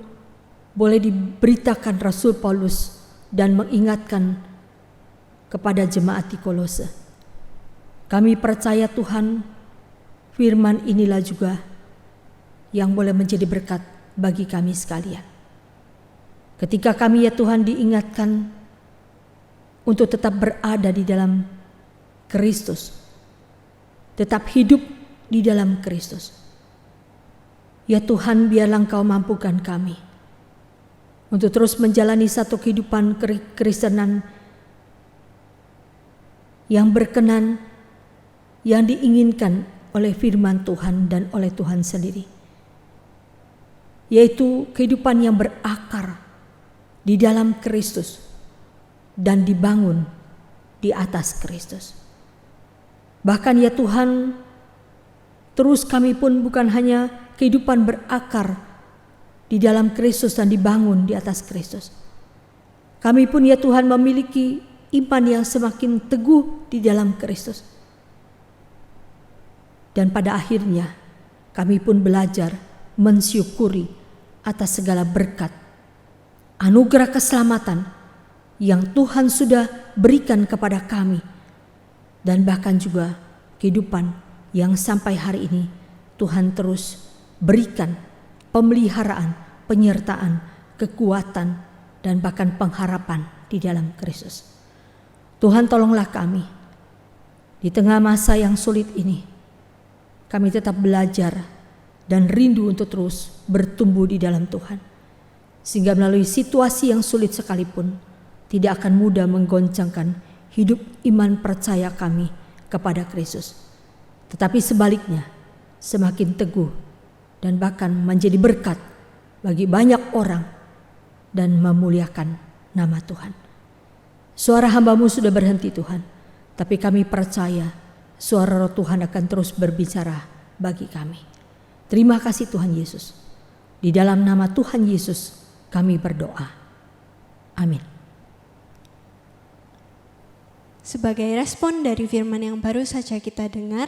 boleh diberitakan Rasul Paulus dan mengingatkan kepada jemaat di Kolose. Kami percaya Tuhan, firman inilah juga yang boleh menjadi berkat bagi kami sekalian. Ketika kami ya Tuhan diingatkan untuk tetap berada di dalam Kristus, tetap hidup di dalam Kristus. Ya Tuhan, biarlah Engkau mampukan kami untuk terus menjalani satu kehidupan kekristenan yang berkenan, yang diinginkan oleh firman Tuhan dan oleh Tuhan sendiri, yaitu kehidupan yang berakar di dalam Kristus dan dibangun di atas Kristus. Bahkan ya Tuhan, terus kami pun bukan hanya kehidupan berakar di dalam Kristus dan dibangun di atas Kristus. Kami pun ya Tuhan memiliki iman yang semakin teguh di dalam Kristus. Dan pada akhirnya kami pun belajar mensyukuri atas segala berkat, anugerah keselamatan yang Tuhan sudah berikan kepada kami, dan bahkan juga kehidupan yang sampai hari ini Tuhan terus berikan pemeliharaan, penyertaan, kekuatan, dan bahkan pengharapan di dalam Kristus. Tuhan, tolonglah kami di tengah masa yang sulit ini. Kami tetap belajar dan rindu untuk terus bertumbuh di dalam Tuhan, sehingga melalui situasi yang sulit sekalipun tidak akan mudah menggoncangkan hidup iman percaya kami kepada Kristus, tetapi sebaliknya semakin teguh dan bahkan menjadi berkat bagi banyak orang dan memuliakan nama Tuhan. Suara hamba-Mu sudah berhenti Tuhan, tapi kami percaya suara Roh Tuhan akan terus berbicara bagi kami. Terima kasih Tuhan Yesus. Di dalam nama Tuhan Yesus kami berdoa. Amin. Sebagai respon dari firman yang baru saja kita dengar,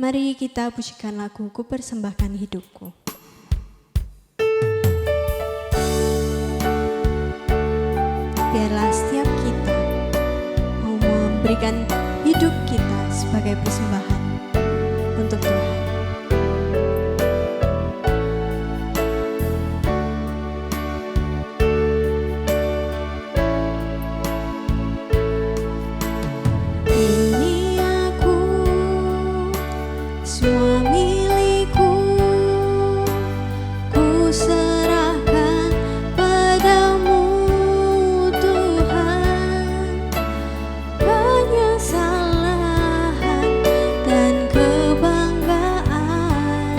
mari kita pujikan lagu Ku Persembahkan Hidupku. Biarlah setiap kita mau memberikan hidup kita sebagai persembahan untuk Tuhan. Ini aku, semua milikku, ku serahkan padamu Tuhan. Penyesalan dan kebanggaan,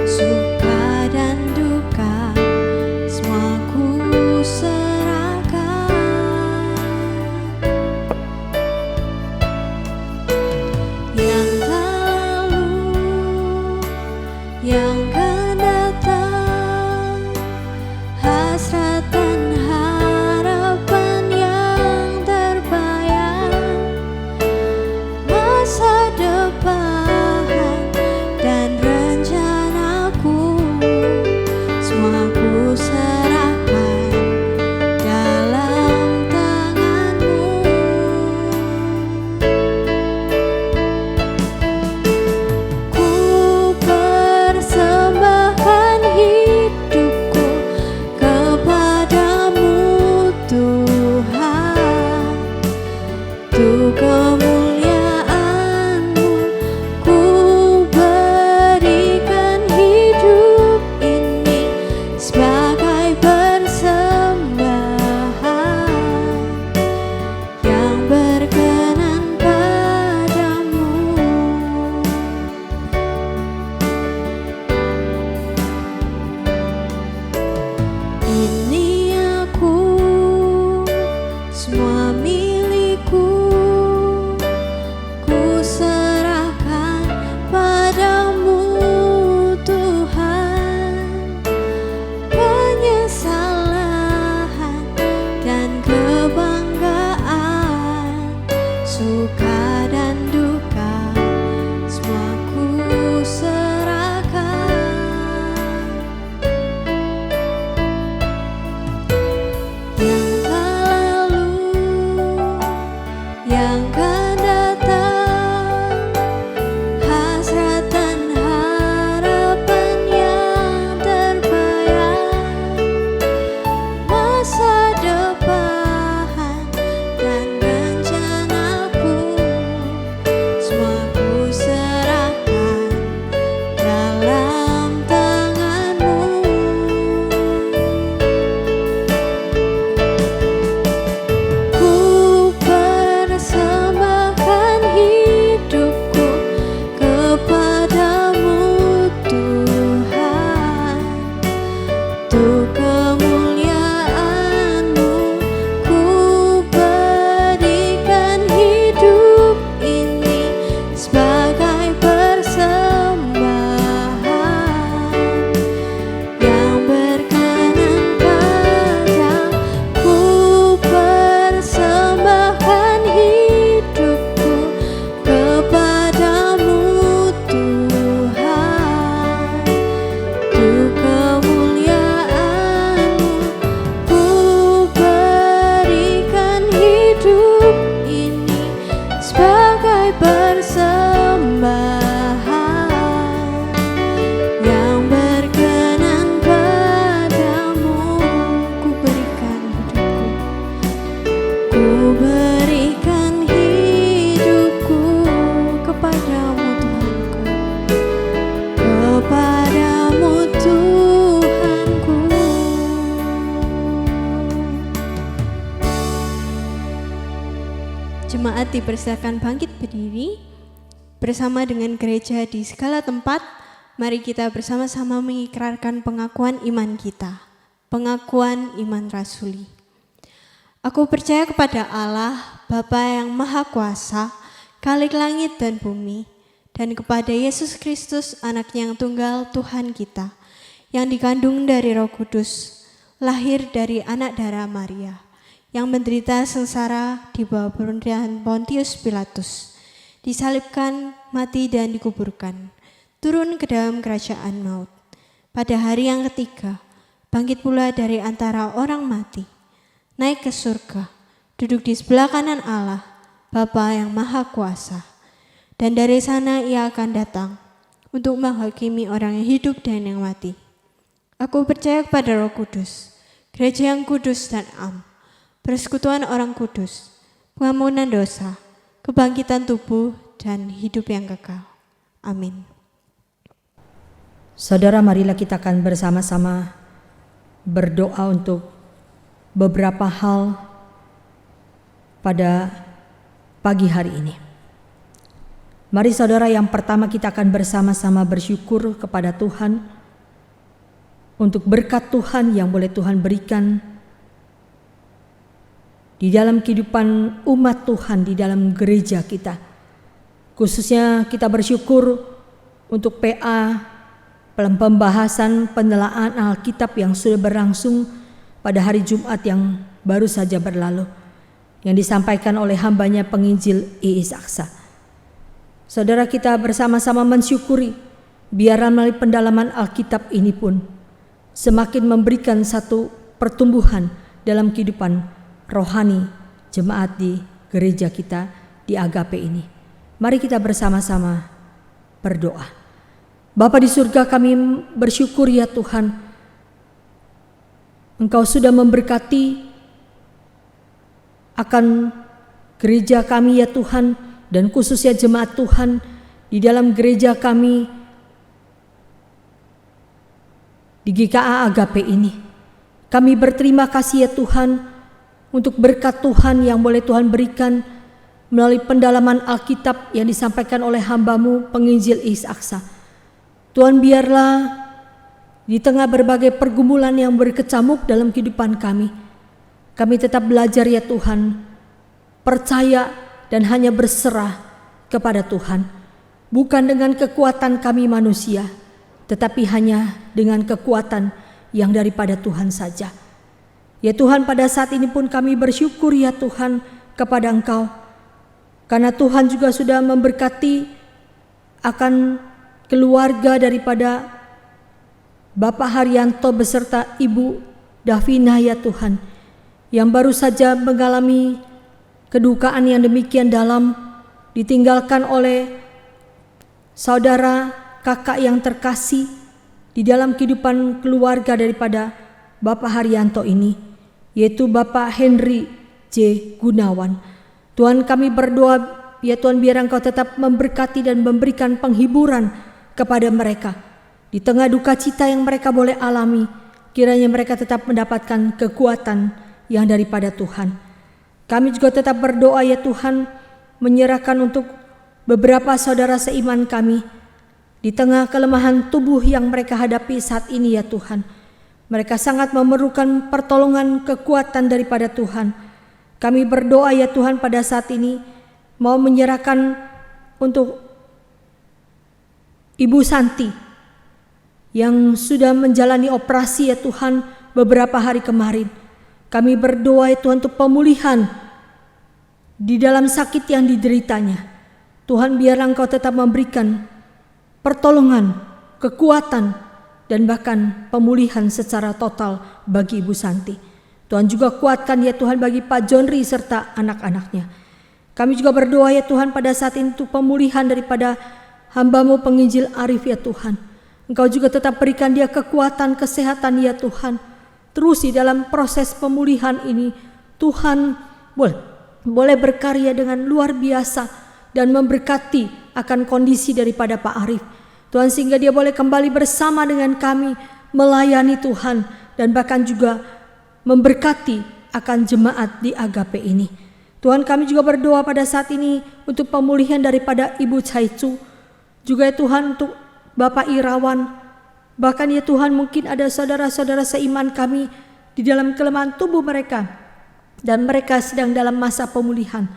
suka dan duka, semua ku serahkan. Yang telah lalu, yang akan datang, hasrat dan harapan yang terbayang, masa depan dan rencanaku, semua ku serahkan dalam tangan-Mu. Ku persembahkan hidupku kepada Jemaat dipersilakan bangkit berdiri. Bersama dengan gereja di segala tempat, mari kita bersama-sama mengikrarkan pengakuan iman kita. Pengakuan iman rasuli. Aku percaya kepada Allah, Bapa yang Maha Kuasa, Khalik langit dan bumi, dan kepada Yesus Kristus, Anak-Nya yang tunggal, Tuhan kita, yang dikandung dari Roh Kudus, lahir dari anak darah Maria, yang menderita sengsara di bawah pemerintahan Pontius Pilatus, disalibkan, mati dan dikuburkan, turun ke dalam kerajaan maut. Pada hari yang ketiga, bangkit pula dari antara orang mati, naik ke surga, duduk di sebelah kanan Allah, Bapa yang Maha Kuasa. Dan dari sana ia akan datang untuk menghakimi orang yang hidup dan yang mati. Aku percaya kepada Roh Kudus, gereja yang kudus dan am, persekutuan orang kudus, pengampunan dosa, kebangkitan tubuh, dan hidup yang kekal. Amin. Saudara, marilah kita akan bersama-sama berdoa untuk beberapa hal pada pagi hari ini. Mari saudara, yang pertama kita akan bersama-sama bersyukur kepada Tuhan untuk berkat Tuhan yang boleh Tuhan berikan di dalam kehidupan umat Tuhan, di dalam gereja kita. Khususnya kita bersyukur untuk PA, pembahasan penelaan Alkitab yang sudah berlangsung pada hari Jumat yang baru saja berlalu, yang disampaikan oleh hambanya penginjil Iis Aksa. Saudara, kita bersama-sama mensyukuri, biarlah melalui pendalaman Alkitab ini pun semakin memberikan satu pertumbuhan dalam kehidupan rohani jemaat di gereja kita di Agape ini. Mari kita bersama-sama berdoa. Bapa di surga, kami bersyukur ya Tuhan, Engkau sudah memberkati akan gereja kami ya Tuhan, dan khususnya jemaat Tuhan di dalam gereja kami di GKA Agape ini. Kami berterima kasih ya Tuhan untuk berkat Tuhan yang boleh Tuhan berikan melalui pendalaman Alkitab yang disampaikan oleh hamba-Mu penginjil Iis Aksa. Tuhan, biarlah di tengah berbagai pergumulan yang berkecamuk dalam kehidupan kami tetap belajar ya Tuhan, percaya dan hanya berserah kepada Tuhan, bukan dengan kekuatan kami manusia, tetapi hanya dengan kekuatan yang daripada Tuhan saja. Ya Tuhan, pada saat ini pun kami bersyukur ya Tuhan kepada Engkau, karena Tuhan juga sudah memberkati akan keluarga daripada Bapak Haryanto beserta Ibu Davina ya Tuhan, yang baru saja mengalami kedukaan yang demikian dalam, ditinggalkan oleh saudara kakak yang terkasih di dalam kehidupan keluarga daripada Bapak Haryanto ini, yaitu Bapak Henry J. Gunawan. Tuhan, kami berdoa ya Tuhan, biar Engkau tetap memberkati dan memberikan penghiburan kepada mereka di tengah duka cita yang mereka boleh alami. Kiranya mereka tetap mendapatkan kekuatan yang daripada Tuhan. Kami juga tetap berdoa ya Tuhan, menyerahkan untuk beberapa saudara seiman kami di tengah kelemahan tubuh yang mereka hadapi saat ini ya Tuhan. Mereka sangat memerlukan pertolongan kekuatan daripada Tuhan. Kami berdoa ya Tuhan, pada saat ini mau menyerahkan untuk Ibu Santi yang sudah menjalani operasi ya Tuhan beberapa hari kemarin. Kami berdoa ya Tuhan untuk pemulihan di dalam sakit yang dideritanya. Tuhan, biarlah Engkau tetap memberikan pertolongan, kekuatan, dan bahkan pemulihan secara total bagi Ibu Santi. Tuhan juga kuatkan ya Tuhan bagi Pak Jonri serta anak-anaknya. Kami juga berdoa ya Tuhan pada saat ini untuk pemulihan daripada hamba-Mu penginjil Arif ya Tuhan. Engkau juga tetap berikan dia kekuatan, kesehatan ya Tuhan. Terus di dalam proses pemulihan ini Tuhan boleh berkarya dengan luar biasa dan memberkati akan kondisi daripada Pak Arif. Tuhan, sehingga dia boleh kembali bersama dengan kami melayani Tuhan dan bahkan juga memberkati akan jemaat di Agape ini. Tuhan, kami juga berdoa pada saat ini untuk pemulihan daripada Ibu Caicu, juga ya Tuhan untuk Bapak Irawan, bahkan ya Tuhan mungkin ada saudara-saudara seiman kami di dalam kelemahan tubuh mereka dan mereka sedang dalam masa pemulihan.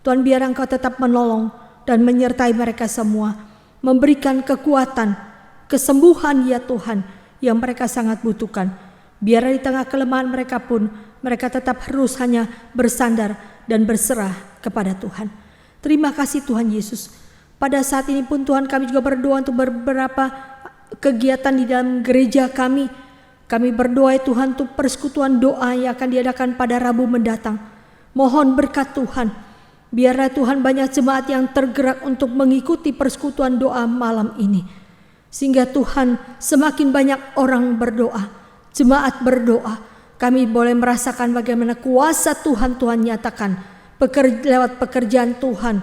Tuhan, biar Engkau tetap menolong dan menyertai mereka semua, memberikan kekuatan, kesembuhan ya Tuhan yang mereka sangat butuhkan. Biar di tengah kelemahan mereka pun mereka tetap harus hanya bersandar dan berserah kepada Tuhan. Terima kasih Tuhan Yesus. Pada saat ini pun Tuhan, kami juga berdoa untuk beberapa kegiatan di dalam gereja kami. Kami berdoa ya Tuhan untuk persekutuan doa yang akan diadakan pada Rabu mendatang. Mohon berkat Tuhan. Biarlah Tuhan banyak jemaat yang tergerak untuk mengikuti persekutuan doa malam ini. Sehingga Tuhan semakin banyak orang berdoa, jemaat berdoa. Kami boleh merasakan bagaimana kuasa Tuhan nyatakan lewat pekerjaan Tuhan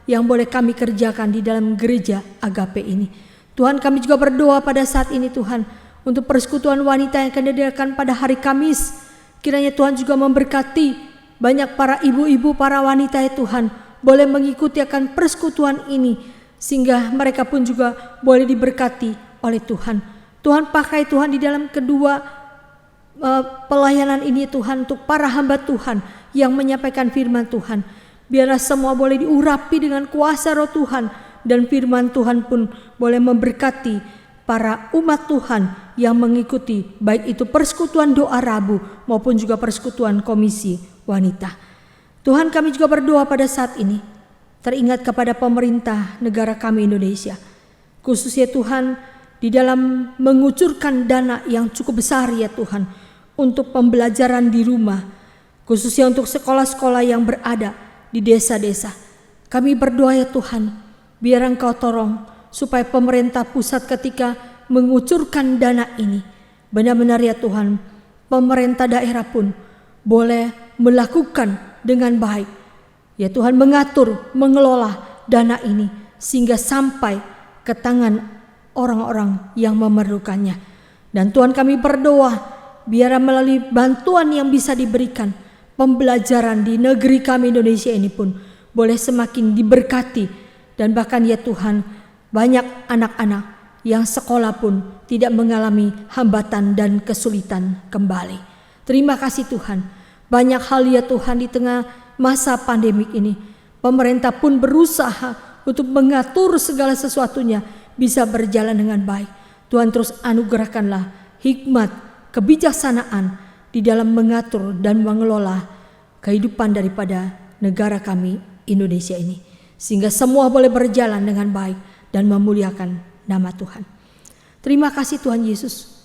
yang boleh kami kerjakan di dalam gereja Agape ini. Tuhan, kami juga berdoa pada saat ini Tuhan untuk persekutuan wanita yang akan diadakan pada hari Kamis. Kiranya Tuhan juga memberkati banyak para ibu-ibu, para wanita ya Tuhan, boleh mengikuti akan persekutuan ini, sehingga mereka pun juga boleh diberkati oleh Tuhan. Tuhan, pakai Tuhan di dalam kedua pelayanan ini Tuhan, untuk para hamba Tuhan yang menyampaikan firman Tuhan. Biarlah semua boleh diurapi dengan kuasa roh Tuhan, dan firman Tuhan pun boleh memberkati para umat Tuhan yang mengikuti baik itu persekutuan doa Rabu maupun juga persekutuan komisi wanita. Tuhan, kami juga berdoa pada saat ini teringat kepada pemerintah negara kami Indonesia, khususnya Tuhan di dalam mengucurkan dana yang cukup besar ya Tuhan untuk pembelajaran di rumah, khususnya untuk sekolah-sekolah yang berada di desa-desa. Kami berdoa ya Tuhan, biar Engkau tolong supaya pemerintah pusat ketika mengucurkan dana ini, benar-benar ya Tuhan, pemerintah daerah pun boleh melakukan dengan baik ya Tuhan, mengatur, mengelola dana ini sehingga sampai ke tangan orang-orang yang memerlukannya. Dan Tuhan, kami berdoa biar melalui bantuan yang bisa diberikan, pembelajaran di negeri kami Indonesia ini pun boleh semakin diberkati. Dan bahkan ya Tuhan, banyak anak-anak yang sekolah pun tidak mengalami hambatan dan kesulitan kembali. Terima kasih Tuhan. Banyak hal ya Tuhan di tengah masa pandemik ini, pemerintah pun berusaha untuk mengatur segala sesuatunya bisa berjalan dengan baik. Tuhan, terus anugerahkanlah hikmat, kebijaksanaan di dalam mengatur dan mengelola kehidupan daripada negara kami Indonesia ini, sehingga semua boleh berjalan dengan baik dan memuliakan nama Tuhan. Terima kasih Tuhan Yesus.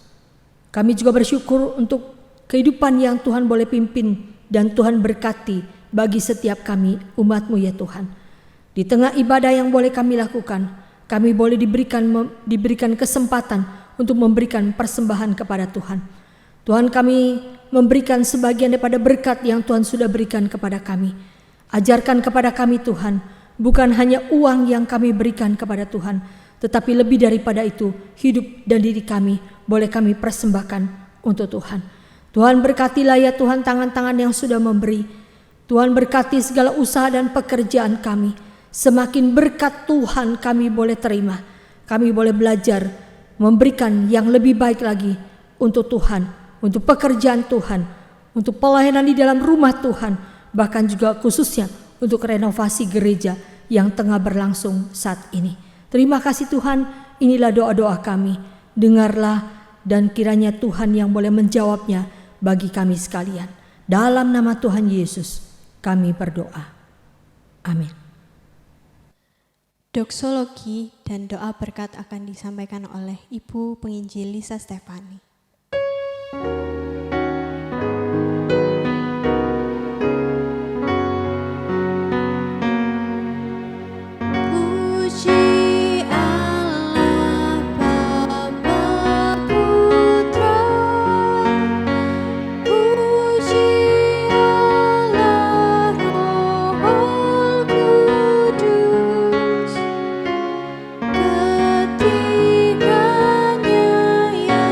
Kami juga bersyukur untuk kehidupan yang Tuhan boleh pimpin dan Tuhan berkati bagi setiap kami umat-Mu ya Tuhan. Di tengah ibadah yang boleh kami lakukan, kami boleh diberikan kesempatan untuk memberikan persembahan kepada Tuhan. Tuhan, kami memberikan sebagian daripada berkat yang Tuhan sudah berikan kepada kami. Ajarkan kepada kami Tuhan, bukan hanya uang yang kami berikan kepada Tuhan, tetapi lebih daripada itu, hidup dan diri kami boleh kami persembahkan untuk Tuhan. Tuhan, berkatilah ya Tuhan tangan-tangan yang sudah memberi. Tuhan, berkati segala usaha dan pekerjaan kami. Semakin berkat Tuhan kami boleh terima. Kami boleh belajar memberikan yang lebih baik lagi untuk Tuhan, untuk pekerjaan Tuhan, untuk pelayanan di dalam rumah Tuhan, bahkan juga khususnya untuk renovasi gereja yang tengah berlangsung saat ini. Terima kasih Tuhan, inilah doa-doa kami. Dengarlah dan kiranya Tuhan yang boleh menjawabnya bagi kami sekalian. Dalam nama Tuhan Yesus kami berdoa. Amin. Doksologi dan doa berkat akan disampaikan oleh Ibu Penginjil Lisa Stefani. Ketiganya yang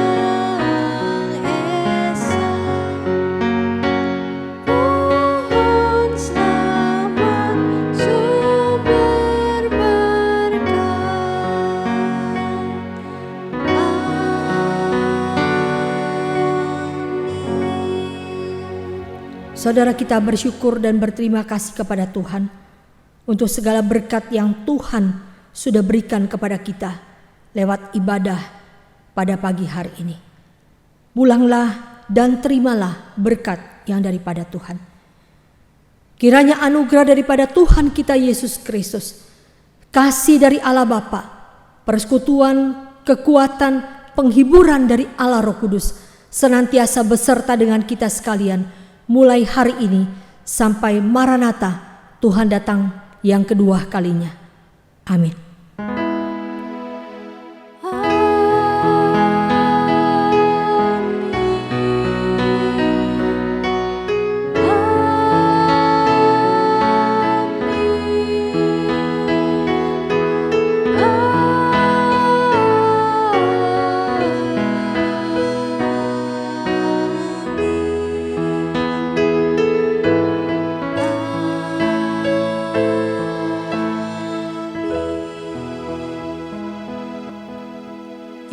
saudara kita bersyukur dan berterima kasih kepada Tuhan untuk segala berkat yang Tuhan sudah berikan kepada kita lewat ibadah pada pagi hari ini. Pulanglah dan terimalah berkat yang daripada Tuhan. Kiranya anugerah daripada Tuhan kita Yesus Kristus, kasih dari Allah Bapa, persekutuan, kekuatan, penghiburan dari Allah Roh Kudus senantiasa beserta dengan kita sekalian mulai hari ini sampai Maranatha, Tuhan datang yang kedua kalinya. Amin.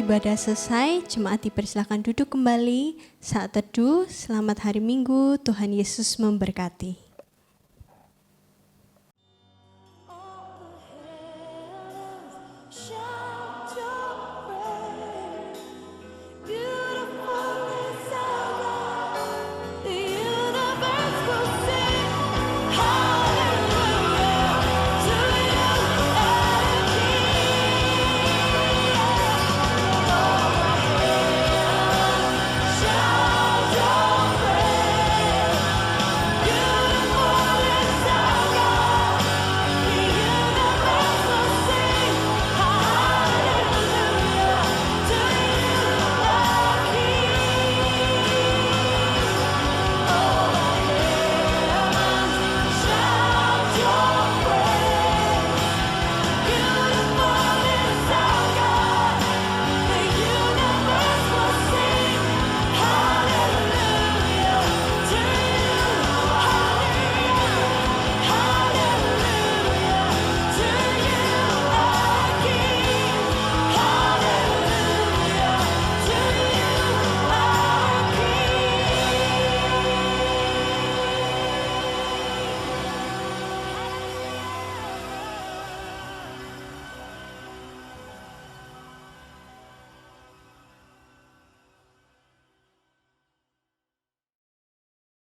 Ibadah selesai, jemaat dipersilakan duduk kembali. Saat teduh, selamat hari Minggu, Tuhan Yesus memberkati.